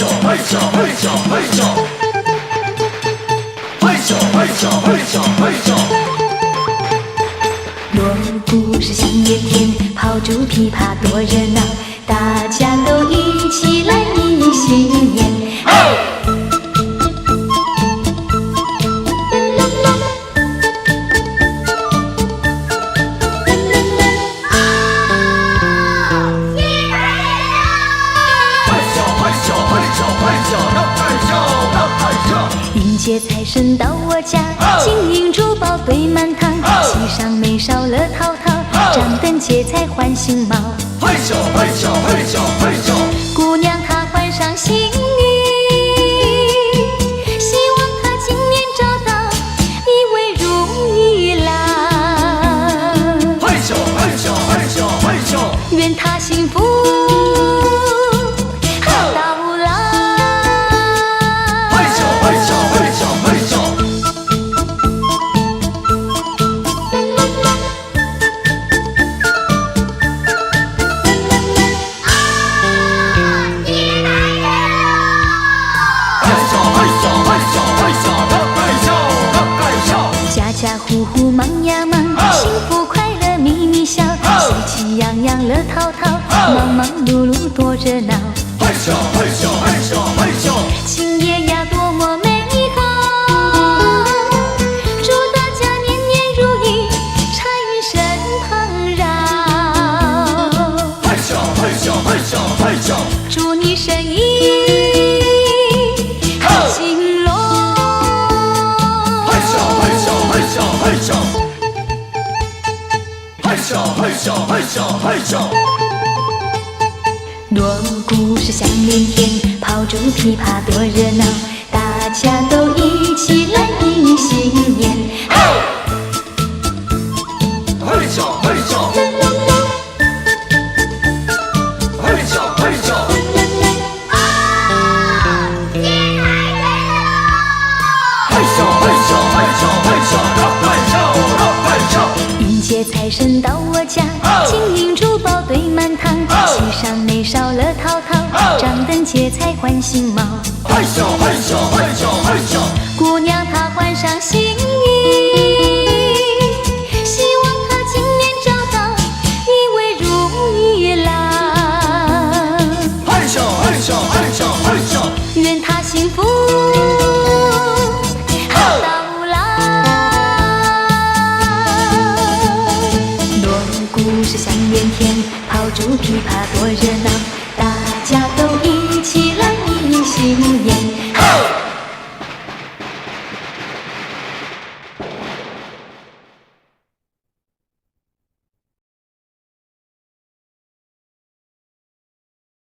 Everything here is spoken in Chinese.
咻嘿咻嘿咻嘿咻，嘿咻嘿咻嘿咻嘿咻。锣鼓是响连天，炮竹琵琶多热闹，大家都一起来迎新年。迎接财神到我家，金银珠宝堆满堂，喜上眉梢乐淘淘，张灯结彩换新帽。嘿咻嘿咻嘿咻嘿咻，姑娘她换上新衣，希望她今年找到一位如意郎。嘿咻嘿咻嘿咻嘿咻，愿她幸福到老。嘿咻嘿咻嘿咻嘿咻。家家户户忙呀忙，幸福快乐咪咪笑，喜气洋洋乐淘淘，忙忙碌碌多热闹。嘿咻嘿咻嘿咻嘿咻，今夜呀多么美好，祝大家年年如意，财运身旁绕。嘿咻嘿咻嘿咻嘿咻，祝你生意兴隆。嘿咻嘿咻嘿咻嘿咻，嘿咻嘿咻嘿咻嘿咻。锣鼓是响连天，炮竹琵琶多热闹，大家都一起来迎新年。嘿咻嘿咻，嘿咻嘿咻，嘿咻嘿咻嘿咻嘿咻，嘿咻嘿咻。迎接财神到我家，金银珠宝堆满堂，喜上眉梢乐淘淘，张灯结彩换新帽。嘿咻嘿咻嘿咻嘿咻，姑娘她换上新衣，希望她今年找到一位如意郎。嘿咻嘿咻嘿咻嘿咻，愿她幸福到老。锣鼓是响连天，炮竹琵琶多热闹，